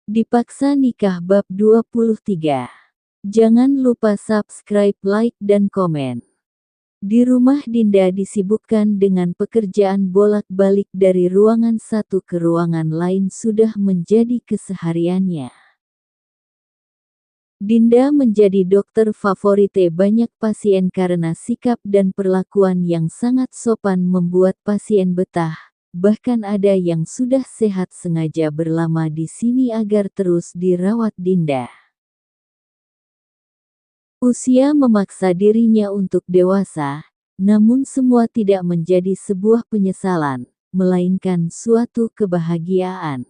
Dipaksa nikah bab 23. Jangan lupa subscribe, like, dan komen. Di rumah Dinda disibukkan dengan pekerjaan bolak-balik dari ruangan satu ke ruangan lain sudah menjadi kesehariannya. Dinda menjadi dokter favorite banyak pasien karena sikap dan perlakuan yang sangat sopan membuat pasien betah. Bahkan ada yang sudah sehat sengaja berlama di sini agar terus dirawat Dinda. Usia memaksa dirinya untuk dewasa, namun semua tidak menjadi sebuah penyesalan, melainkan suatu kebahagiaan.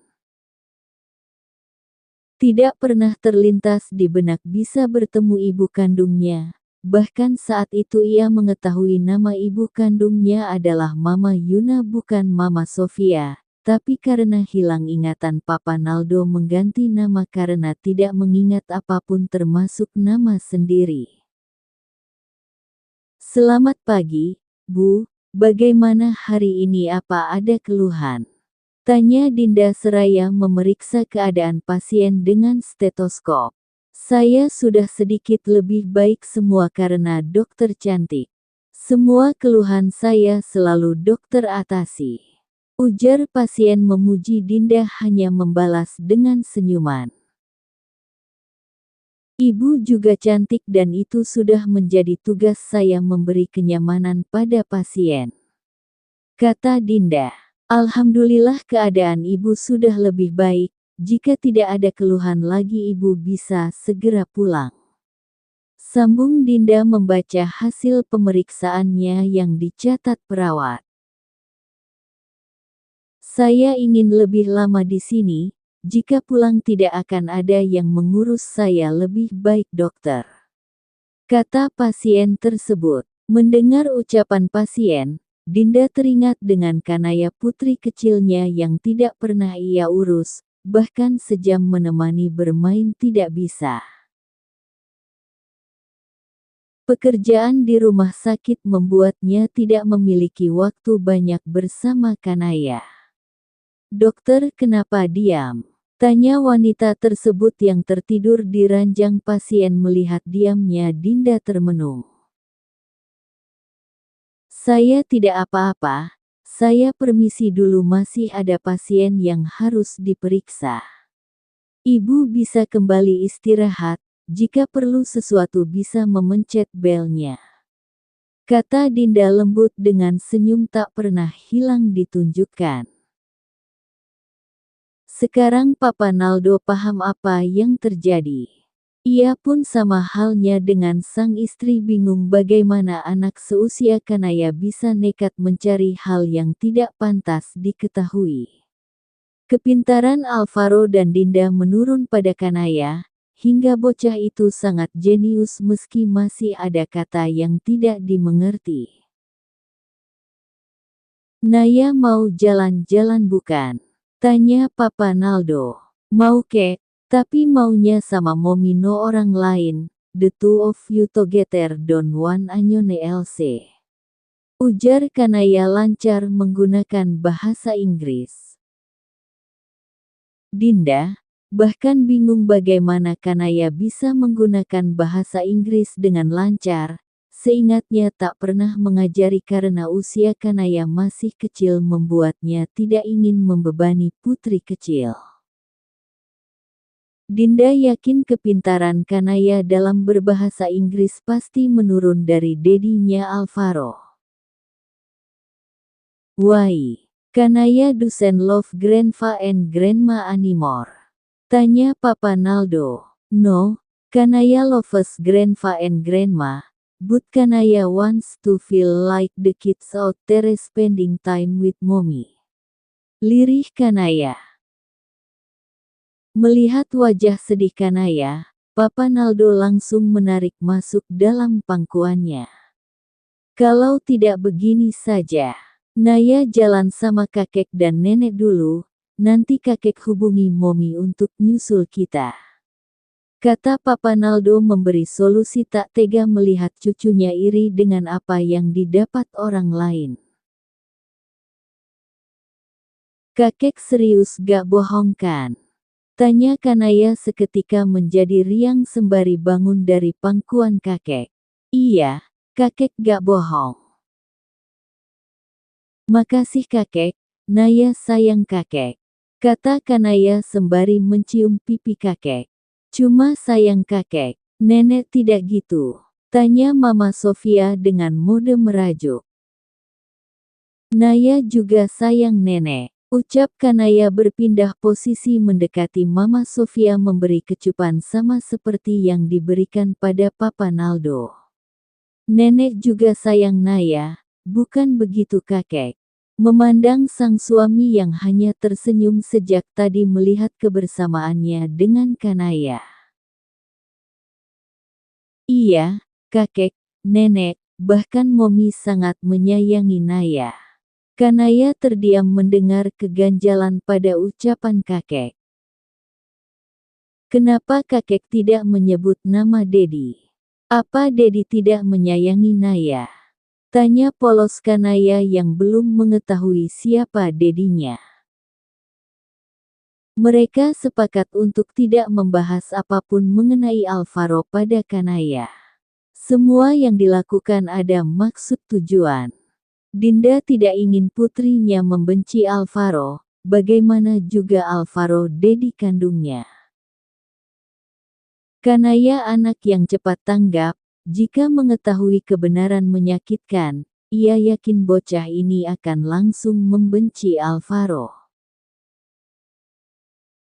Tidak pernah terlintas di benak bisa bertemu ibu kandungnya. Bahkan saat itu ia mengetahui nama ibu kandungnya adalah Mama Yuna bukan Mama Sofia, tapi karena hilang ingatan Papa Naldo mengganti nama karena tidak mengingat apapun termasuk nama sendiri. Selamat pagi, Bu. Bagaimana hari ini, apa ada keluhan? Tanya Dinda seraya memeriksa keadaan pasien dengan stetoskop. Saya sudah sedikit lebih baik semua karena dokter cantik. Semua keluhan saya selalu dokter atasi. Ujar pasien memuji Dinda hanya membalas dengan senyuman. Ibu juga cantik dan itu sudah menjadi tugas saya memberi kenyamanan pada pasien. Kata Dinda. Alhamdulillah keadaan ibu sudah lebih baik. Jika tidak ada keluhan lagi ibu bisa segera pulang. Sambung Dinda membaca hasil pemeriksaannya yang dicatat perawat. Saya ingin lebih lama di sini, jika pulang tidak akan ada yang mengurus saya lebih baik dokter. Kata pasien tersebut. Mendengar ucapan pasien, Dinda teringat dengan Kanaya putri kecilnya yang tidak pernah ia urus. Bahkan sejam menemani bermain tidak bisa. Pekerjaan di rumah sakit membuatnya tidak memiliki waktu banyak bersama Kanaya. Dokter, kenapa diam? Tanya wanita tersebut yang tertidur di ranjang pasien melihat diamnya Dinda termenung. Saya tidak apa-apa. Saya permisi dulu, masih ada pasien yang harus diperiksa. Ibu bisa kembali istirahat, jika perlu sesuatu bisa memencet belnya. Kata Dinda lembut dengan senyum tak pernah hilang ditunjukkan. Sekarang Papa Naldo paham apa yang terjadi. Ia pun sama halnya dengan sang istri bingung bagaimana anak seusia Kanaya bisa nekat mencari hal yang tidak pantas diketahui. Kepintaran Alvaro dan Dinda menurun pada Kanaya, hingga bocah itu sangat jenius meski masih ada kata yang tidak dimengerti. Naya mau jalan-jalan bukan? Tanya Papa Naldo. Mau kek, tapi maunya sama Mommy no orang lain. The two of you together don't want anyone else. Ujar Kanaya lancar menggunakan bahasa Inggris. Dinda bahkan bingung bagaimana Kanaya bisa menggunakan bahasa Inggris dengan lancar. Seingatnya tak pernah mengajari karena usia Kanaya masih kecil membuatnya tidak ingin membebani putri kecil. Dinda yakin kepintaran Kanaya dalam berbahasa Inggris pasti menurun dari dedinya Alvaro. Why? Kanaya doesn't love grandpa and grandma anymore. Tanya Papa Naldo. No, Kanaya loves grandpa and grandma, but Kanaya wants to feel like the kids out there spending time with mommy. Lirih Kanaya. Melihat wajah sedih Kanaya, Papa Naldo langsung menarik masuk dalam pangkuannya. Kalau tidak begini saja, Naya jalan sama kakek dan nenek dulu, nanti kakek hubungi mommy untuk nyusul kita. Kata Papa Naldo memberi solusi tak tega melihat cucunya iri dengan apa yang didapat orang lain. Kakek serius gak bohong kan? Tanya Kanaya seketika menjadi riang sembari bangun dari pangkuan kakek. Iya, kakek gak bohong. Makasih kakek, Naya sayang kakek. Kata Kanaya sembari mencium pipi kakek. Cuma sayang kakek, nenek tidak gitu. Tanya Mama Sofia dengan mode merajuk. Naya juga sayang nenek. Ucap Kanaya berpindah posisi mendekati Mama Sofia memberi kecupan sama seperti yang diberikan pada Papa Naldo. Nenek juga sayang Naya, bukan begitu kakek? Memandang sang suami yang hanya tersenyum sejak tadi melihat kebersamaannya dengan Kanaya. Iya, kakek, nenek, bahkan Momi sangat menyayangi Naya. Kanaya terdiam mendengar keganjalan pada ucapan kakek. Kenapa kakek tidak menyebut nama Dedi? Apa Dedi tidak menyayangi Naya? Tanya polos Kanaya yang belum mengetahui siapa Dedinya. Mereka sepakat untuk tidak membahas apapun mengenai Alvaro pada Kanaya. Semua yang dilakukan ada maksud tujuan. Dinda tidak ingin putrinya membenci Alvaro, bagaimana juga Alvaro Dedi kandungnya. Kanaya anak yang cepat tanggap, jika mengetahui kebenaran menyakitkan, ia yakin bocah ini akan langsung membenci Alvaro.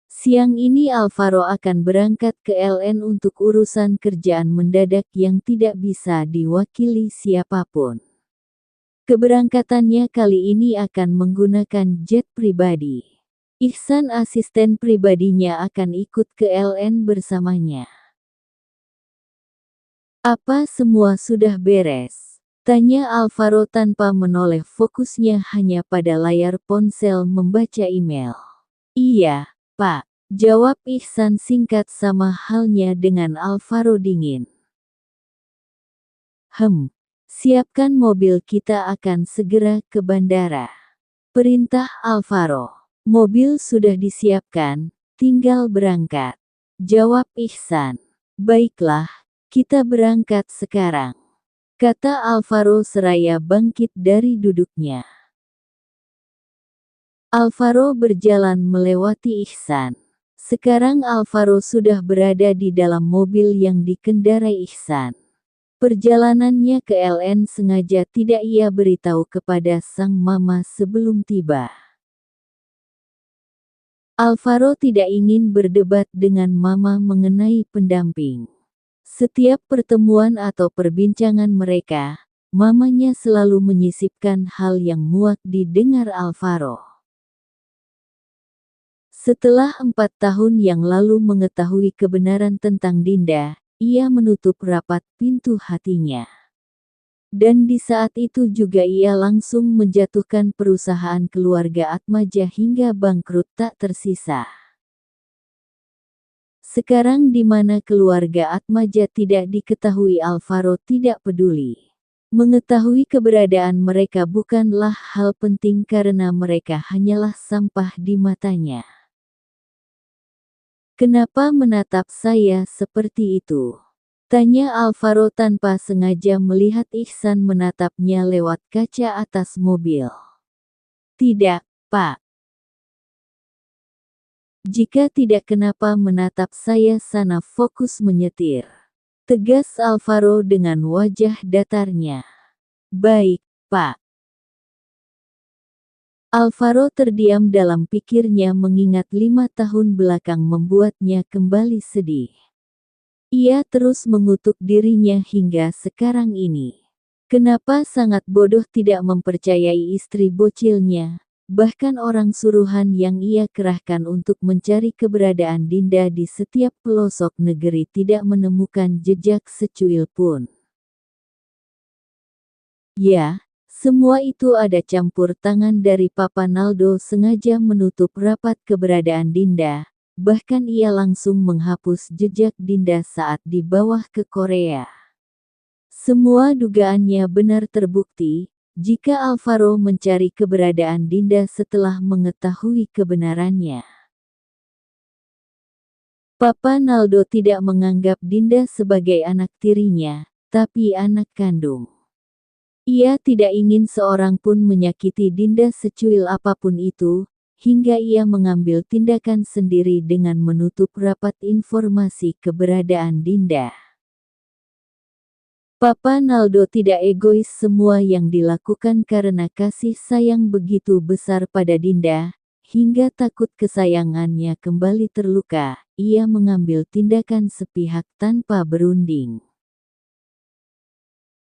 Siang ini Alvaro akan berangkat ke LN untuk urusan kerjaan mendadak yang tidak bisa diwakili siapapun. Keberangkatannya kali ini akan menggunakan jet pribadi. Ihsan asisten pribadinya akan ikut ke LN bersamanya. Apa semua sudah beres? Tanya Alvaro tanpa menoleh, fokusnya hanya pada layar ponsel membaca email. Iya, Pak. Jawab Ihsan singkat sama halnya dengan Alvaro dingin. Siapkan mobil, kita akan segera ke bandara. Perintah Alvaro. Mobil sudah disiapkan, tinggal berangkat. Jawab Ihsan. Baiklah, kita berangkat sekarang. Kata Alvaro seraya bangkit dari duduknya. Alvaro berjalan melewati Ihsan. Sekarang Alvaro sudah berada di dalam mobil yang dikendarai Ihsan. Perjalanannya ke LN sengaja tidak ia beritahu kepada sang mama sebelum tiba. Alvaro tidak ingin berdebat dengan mama mengenai pendamping. Setiap pertemuan atau perbincangan mereka, mamanya selalu menyisipkan hal yang muak didengar Alvaro. Setelah 4 tahun yang lalu mengetahui kebenaran tentang Dinda, ia menutup rapat pintu hatinya. Dan di saat itu juga ia langsung menjatuhkan perusahaan keluarga Atmaja hingga bangkrut tak tersisa. Sekarang di mana keluarga Atmaja tidak diketahui, Alvaro tidak peduli. Mengetahui keberadaan mereka bukanlah hal penting karena mereka hanyalah sampah di matanya. Kenapa menatap saya seperti itu? Tanya Alvaro tanpa sengaja melihat Ihsan menatapnya lewat kaca atas mobil. Tidak, Pak. Jika tidak, kenapa menatap saya sana? Fokus menyetir. Tegas Alvaro dengan wajah datarnya. Baik, Pak. Alvaro terdiam dalam pikirnya mengingat 5 tahun belakang membuatnya kembali sedih. Ia terus mengutuk dirinya hingga sekarang ini. Kenapa sangat bodoh tidak mempercayai istri bocilnya, bahkan orang suruhan yang ia kerahkan untuk mencari keberadaan Dinda di setiap pelosok negeri tidak menemukan jejak secuil pun. Ya, semua itu ada campur tangan dari Papa Naldo sengaja menutup rapat keberadaan Dinda, bahkan ia langsung menghapus jejak Dinda saat dibawa ke Korea. Semua dugaannya benar terbukti, jika Alvaro mencari keberadaan Dinda setelah mengetahui kebenarannya. Papa Naldo tidak menganggap Dinda sebagai anak tirinya, tapi anak kandung. Ia tidak ingin seorang pun menyakiti Dinda secuil apapun itu, hingga ia mengambil tindakan sendiri dengan menutup rapat informasi keberadaan Dinda. Papa Naldo tidak egois, semua yang dilakukan karena kasih sayang begitu besar pada Dinda, hingga takut kesayangannya kembali terluka, ia mengambil tindakan sepihak tanpa berunding.